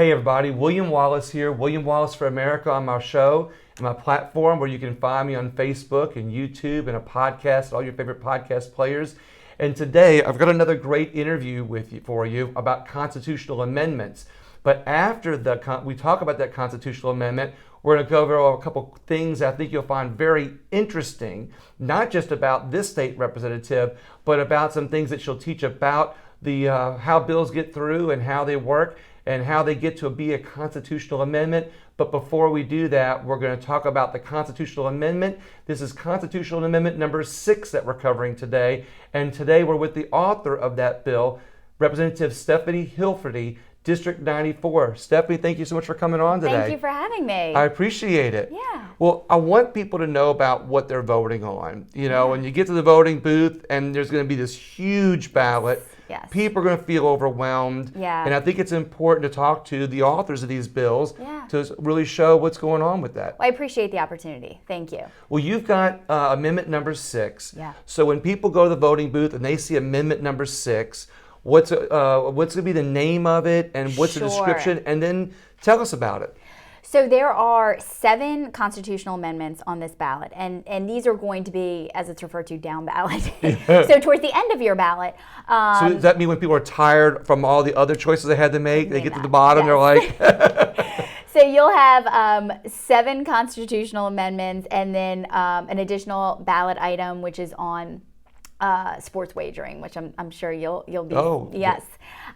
Hey everybody, William Wallace here, William Wallace for America on my show and my platform where you can find me on Facebook and YouTube and a podcast, all your favorite podcast players. And today I've got another great interview for you about constitutional amendments. But after we talk about that constitutional amendment, we're going to go over a couple things I think you'll find very interesting, not just about this state representative, but about some things that she'll teach about the how bills get through and how they work and how they get to be a constitutional amendment. But before we do that, we're going to talk about the constitutional amendment. This is constitutional amendment number 6 that we're covering today. And today we're with the author of that bill, Representative Stephanie Hilferty, District 94. Stephanie, thank you so much for coming on today. Thank you for having me. I appreciate it. Yeah. Well, I want people to know about what they're voting on. You know, when you get to the voting booth and there's going to be this huge ballot, Yes. people are going to feel overwhelmed. Yeah. And I think it's important to talk to the authors of these bills Yeah. to really show what's going on with that. Well, I appreciate the opportunity. Thank you. Well, you've got amendment number 6. Yeah. So when people go to the voting booth and they see amendment number 6, what's going to be the name of it and what's the description? And then tell us about it. So there are 7 constitutional amendments on this ballot, and these are going to be, as it's referred to, down ballot. So towards the end of your ballot. So does that mean when people are tired from all the other choices they had to make, they get to the bottom, yes. they're like... So you'll have 7 constitutional amendments and then an additional ballot item, which is on sports wagering, which I'm sure you'll be. Oh. Yes.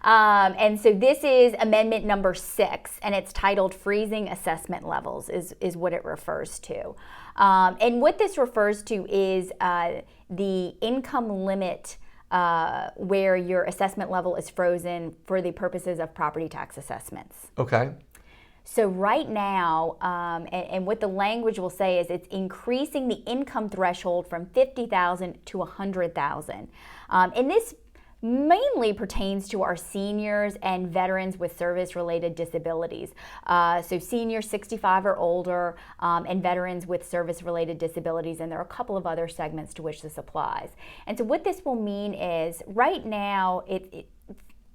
And so this is amendment number 6, and it's titled Freezing Assessment Levels is what it refers to. And what this refers to is the income limit where your assessment level is frozen for the purposes of property tax assessments. Okay. So right now, and what the language will say is it's increasing the income threshold from $50,000 to $100,000. And this mainly pertains to our seniors and veterans with service-related disabilities. So seniors 65 or older and veterans with service-related disabilities, and there are a couple of other segments to which this applies. And so what this will mean is right now,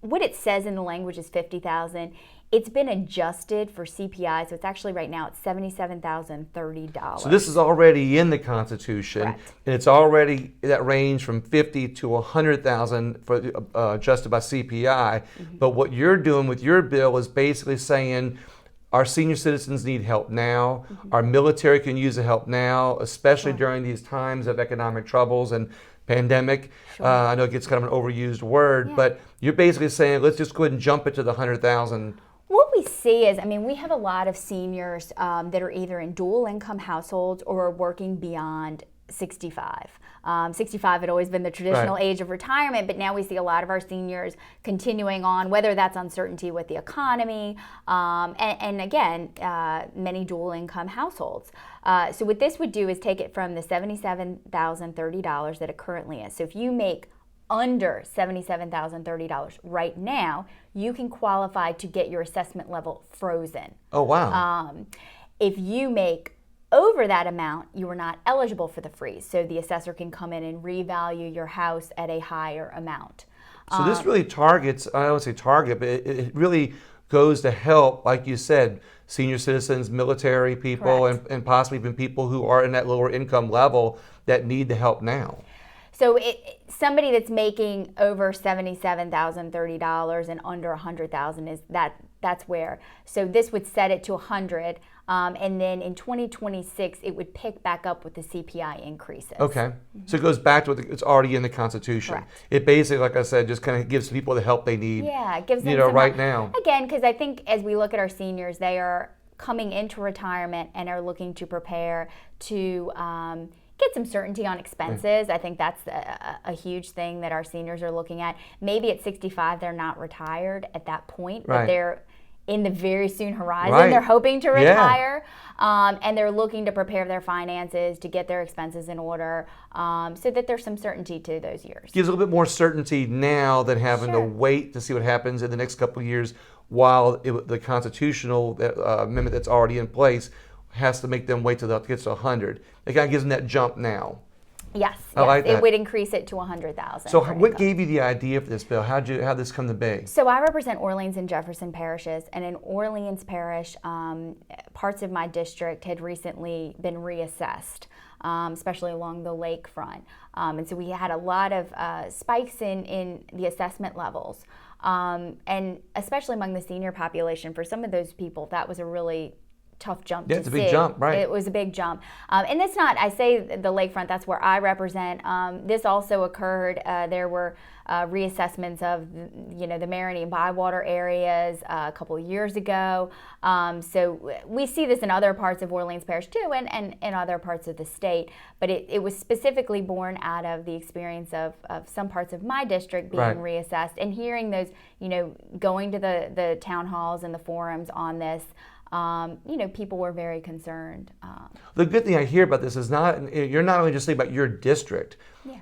what it says in the language is $50,000. It's been adjusted for CPI, so it's actually right now at $77,030. So this is already in the Constitution, Correct. And it's already that range from 50 to 100,000 for adjusted by CPI. Mm-hmm. But what you're doing with your bill is basically saying our senior citizens need help now. Mm-hmm. Our military can use the help now, especially during these times of economic troubles and pandemic. Sure. I know it gets kind of an overused word, but you're basically saying let's just go ahead and jump it to the 100,000. What we see is, we have a lot of seniors that are either in dual income households or are working beyond 65. 65 had always been the traditional age of retirement, but now we see a lot of our seniors continuing on, whether that's uncertainty with the economy, and again, many dual income households. So what this would do is take it from the $77,030 that it currently is. So if you make under $77,030 right now, you can qualify to get your assessment level frozen. Oh, wow. If you make over that amount, you are not eligible for the freeze. So the assessor can come in and revalue your house at a higher amount. So this really targets, I don't want to say target, but it really goes to help, like you said, senior citizens, military people, and possibly even people who are in that lower income level that need the help now. So somebody that's making over $77,030 and under $100,000 is that's where. So this would set it to 100, and then in 2026 it would pick back up with the CPI increases. Okay, so it goes back to it's already in the Constitution. Correct. It basically, like I said, just kind of gives people the help they need. Yeah, it gives them right now. Again, because I think as we look at our seniors, they are coming into retirement and are looking to prepare to get some certainty on expenses. I think that's a huge thing that our seniors are looking at. Maybe at 65 they're not retired at that point, but they're in the very soon horizon. They're hoping to retire, and they're looking to prepare their finances to get their expenses in order, so that there's some certainty to those years. Gives a little bit more certainty now than having to wait to see what happens in the next couple of years while the constitutional amendment that's already in place has to make them wait till that gets to 100. It kind of gives them that jump now. Yes, I like that. It would increase it to 100,000. So what gave you the idea for this bill? How'd this come to be? So I represent Orleans and Jefferson parishes, and in Orleans Parish, parts of my district had recently been reassessed, especially along the lakefront. And so we had a lot of spikes in the assessment levels. And especially among the senior population, for some of those people, that was a really tough jump to see. Yeah, it's a big jump, right? It was a big jump. And it's not, I say the lakefront, that's where I represent. This also occurred, there were reassessments of, the Marigny and Bywater areas a couple of years ago. So we see this in other parts of Orleans Parish too, and in other parts of the state. But it was specifically born out of the experience of some parts of my district being reassessed, and hearing those, going to the town halls and the forums on this. People were very concerned. The good thing I hear about this is you're not only just thinking about your district,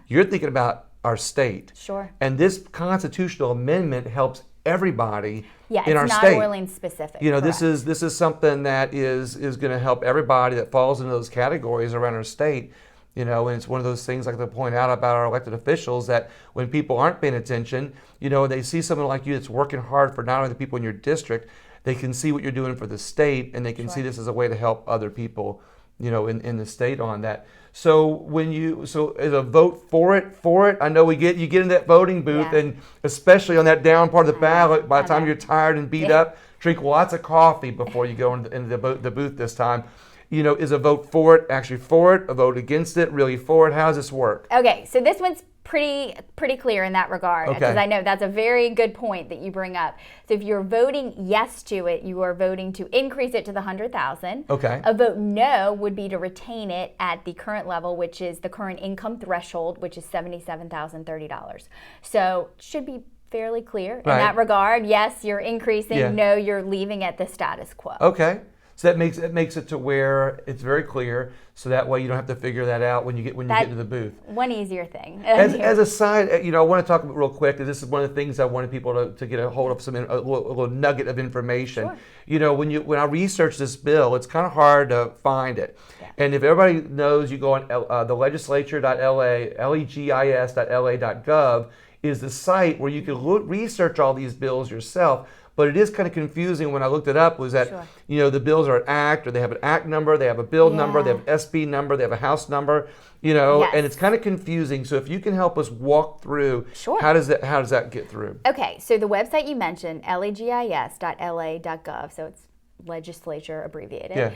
you're thinking about our state. Sure. And this constitutional amendment helps everybody in our state. Yeah, it's not Orleans specific. This is something that is going to help everybody that falls into those categories around our state. And it's one of those things, like to point out about our elected officials, that when people aren't paying attention, they see someone like you that's working hard for not only the people in your district, they can see what you're doing for the state, and they can see this as a way to help other people, in the state on that. So is a vote for it? I know you get into that voting booth, and especially on that down part of the ballot, by the time you're tired and beat up, drink lots of coffee before you go into the booth this time. Is a vote for it actually for it? A vote against it really for it? How does this work? Okay, so this one's pretty clear in that regard, because I know that's a very good point that you bring up. So if you're voting yes to it, you are voting to increase it to the 100,000. Okay. A vote no would be to retain it at the current level, which is the current income threshold, which is $77,030. So should be fairly clear in that regard. Yes, you're increasing. Yeah. No, you're leaving at the status quo. Okay. So that makes it to where it's very clear, so that way you don't have to figure that out when you get into the booth. One easier thing. As a side, I want to talk real quick, because this is one of the things I wanted people to get a hold of, a little nugget of information. Sure. When I research this bill, it's kind of hard to find it. Yeah. And if everybody knows, you go on the legislature.la, legis.la.gov is the site where you can research all these bills yourself. But it is kind of confusing when I looked it up, was that, the bills are an act, or they have an act number, they have a bill number, they have an SB number, they have a house number, and it's kind of confusing. So if you can help us walk through, how does that get through? Okay, so the website you mentioned, legis.la.gov, so it's legislature abbreviated,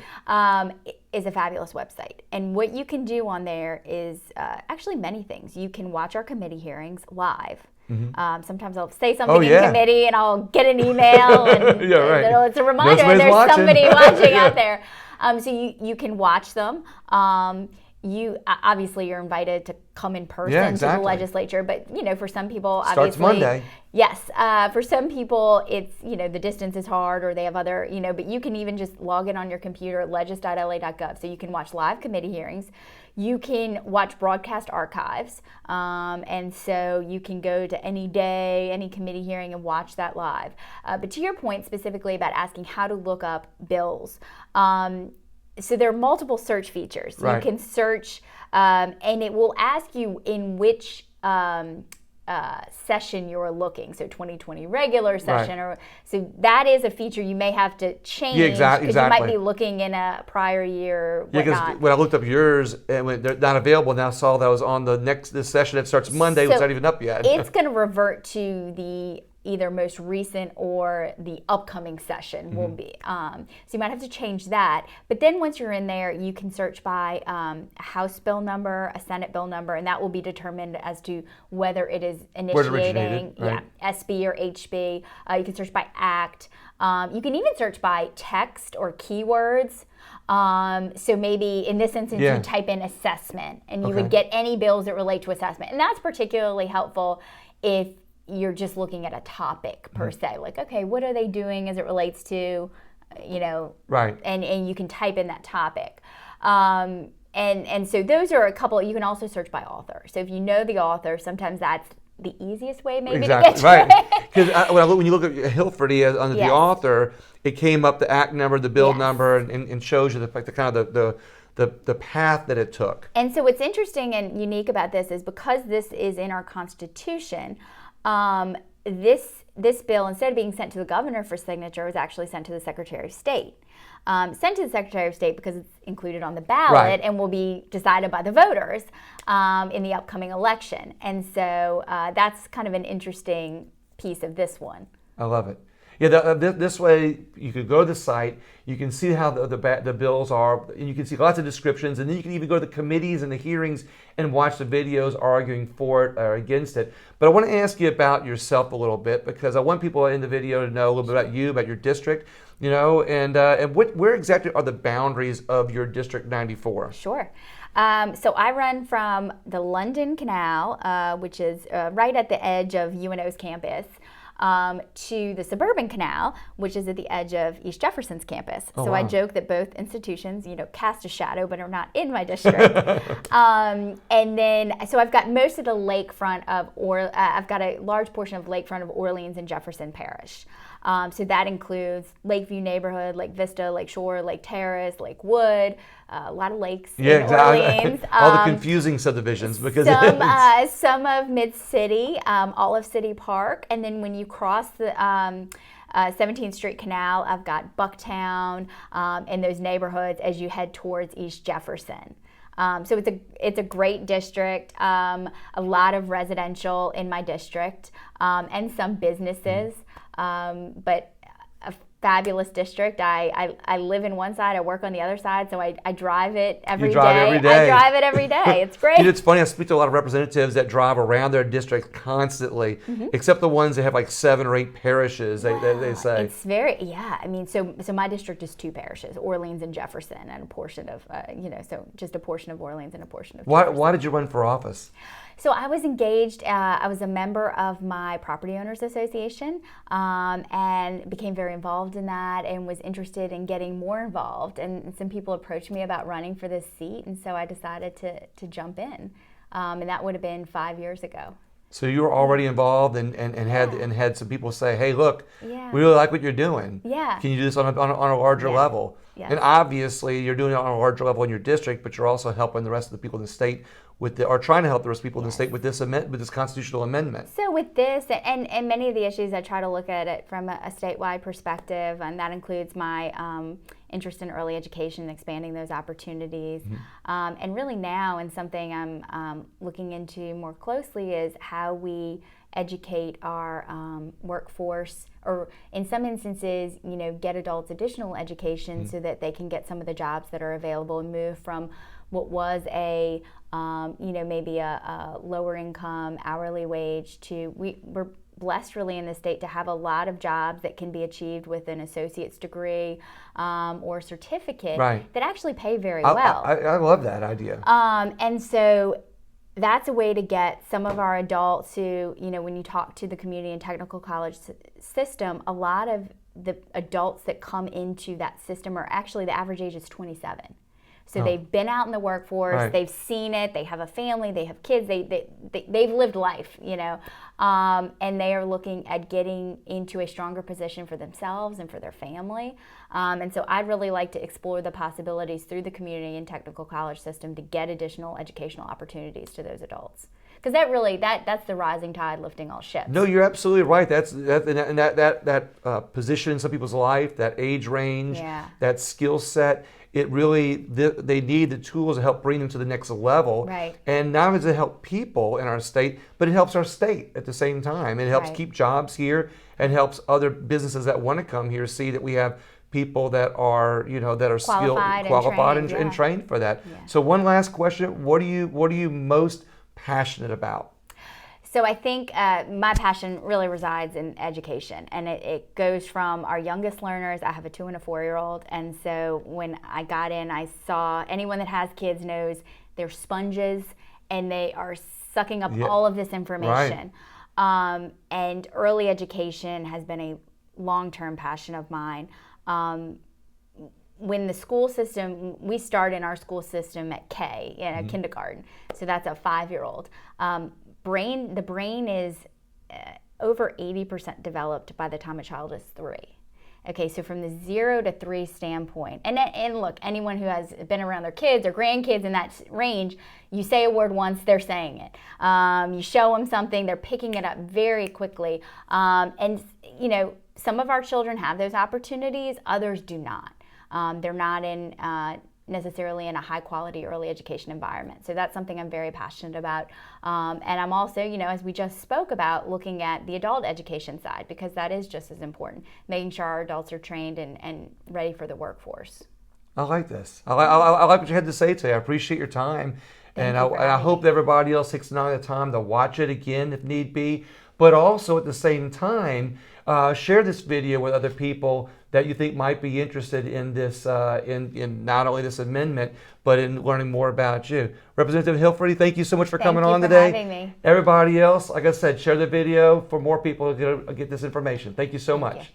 is a fabulous website. And what you can do on there is actually many things. You can watch our committee hearings live. Mm-hmm. Sometimes I'll say something in committee and I'll get an email and it's a reminder there's somebody watching out there. So you can watch them. You obviously you're invited to come in person to the legislature, but for some people, obviously starts Monday. Yes, for some people it's the distance is hard, or they have other but you can even just log in on your computer at legis.la.gov, so you can watch live committee hearings. You can watch broadcast archives, and so you can go to any day, any committee hearing, and watch that live. But to your point specifically about asking how to look up bills, so there are multiple search features. You can search, and it will ask you in which session you're looking. So 2020 regular session, or so that is a feature you may have to change. Yeah, exactly. You might be looking in a prior year. Yeah, because when I looked up yours and when they're not available, now I saw that was on this session that starts Monday. So it's not even up yet. It's going to revert to the either most recent or the upcoming session will be. So you might have to change that. But then once you're in there, you can search by a House bill number, a Senate bill number, and that will be determined as to whether it is initiating SB or HB. You can search by act. You can even search by text or keywords. So maybe in this instance, you type in assessment, and you would get any bills that relate to assessment. And that's particularly helpful if you're just looking at a topic per se, like, okay, what are they doing as it relates to, and you can type in that topic. And so those are a couple. You can also search by author. So if you know the author, sometimes that's the easiest way maybe to get to it. Because when you look at Hilferty under the author, it came up the act number, the bill number, and shows you the kind of the path that it took. And so what's interesting and unique about this is because this is in our Constitution, this bill, instead of being sent to the governor for signature, was actually sent to the Secretary of State. Sent to the Secretary of State because it's included on the ballot and will be decided by the voters in the upcoming election. And so that's kind of an interesting piece of this one. I love it. Yeah, this way you could go to the site, you can see how the bills are, and you can see lots of descriptions, and then you can even go to the committees and the hearings and watch the videos arguing for it or against it. But I want to ask you about yourself a little bit, because I want people in the video to know a little bit about you, about your district, and where exactly are the boundaries of your District 94? Sure. So I run from the London Canal, which is right at the edge of UNO's campus, to the Suburban Canal, which is at the edge of East Jefferson's campus. Oh, so wow. I joke that both institutions, cast a shadow, but are not in my district. And then, so I've got most of the lakefront I've got a large portion of lakefront of Orleans and Jefferson Parish. So that includes Lakeview neighborhood, Lake Vista, Lake Shore, Lake Terrace, Lake Wood, a lot of lakes in Orleans. All the confusing subdivisions, because some of Mid-City, all of City Park, and then when you cross the 17th Street Canal, I've got Bucktown and those neighborhoods as you head towards East Jefferson. So it's a great district, a lot of residential in my district, and some businesses, but a fabulous district. I live in one side, I work on the other side, so I drive it every day. Every day. I drive it every day. It's great. It's funny, I speak to a lot of representatives that drive around their district constantly, except the ones that have like 7 or 8 parishes, they say. It's very, so my district is 2 parishes, Orleans and Jefferson, and a portion of, so just a portion of Orleans and a portion of Jefferson. Why did you run for office? So I was engaged, I was a member of my Property Owners Association, and became very involved in that and was interested in getting more involved. And some people approached me about running for this seat, and so I decided to jump in. And that would have been 5 years ago. So you were already involved and had some people say, hey, look, we really like what you're doing. Yeah. Can you do this on a larger level? Yes. And obviously you're doing it on a larger level in your district, but you're also helping the rest of the people in the state or trying to help the rest of the people in the state with this constitutional amendment. So with this and many of the issues, I try to look at it from a statewide perspective, and that includes my interest in early education, expanding those opportunities. And really now, and something I'm looking into more closely, is how we educate our workforce, or in some instances, get adults additional education so that they can get some of the jobs that are available and move from what was a maybe a lower income hourly wage to we're blessed really in the state to have a lot of jobs that can be achieved with an associate's degree or certificate that actually pay very well. I love that idea. And so that's a way to get some of our adults who, when you talk to the community and technical college system, a lot of the adults that come into that system are actually, the average age is 27. So they've been out in the workforce, they've seen it, they have a family, they have kids, they've lived life, and they are looking at getting into a stronger position for themselves and for their family. And so I'd really like to explore the possibilities through the community and technical college system to get additional educational opportunities to those adults. Because that's the rising tide lifting all ships. No, you're absolutely right. That position in some people's life, that age range, that skill set. It really, they need the tools to help bring them to the next level. Right. And not only does it help people in our state, but it helps our state at the same time. It helps keep jobs here and helps other businesses that want to come here see that we have people that are, that are qualified and trained for that. Yeah. So one last question, what are you most passionate about? So I think my passion really resides in education, and it goes from our youngest learners. I have a 2 and a 4-year-old, and so when I got in, I saw anyone that has kids knows they're sponges, and they are sucking up all of this information. And early education has been a long-term passion of mine. When the school system, we start in our school system at K, kindergarten, so that's a 5-year-old. The brain is over 80% developed by the time a child is 3. Okay, so from the 0 to 3 standpoint, and look, anyone who has been around their kids or grandkids in that range, you say a word once, they're saying it. You show them something, they're picking it up very quickly. And you know, some of our children have those opportunities, others do not. They're not in necessarily in a high quality early education environment. So that's something I'm very passionate about. And I'm also, you know, as we just spoke about, looking at the adult education side, because that is just as important, making sure our adults are trained and ready for the workforce. I like this. I like what you had to say today. I appreciate your time. And I hope that everybody else takes the time to watch it again if need be. But also at the same time, share this video with other people that you think might be interested in this, in not only this amendment, but in learning more about you. Representative Hilferty, thank you so much for coming on today. Thank you for having me. Everybody else, like I said, share the video for more people to get this information. Thank you so much.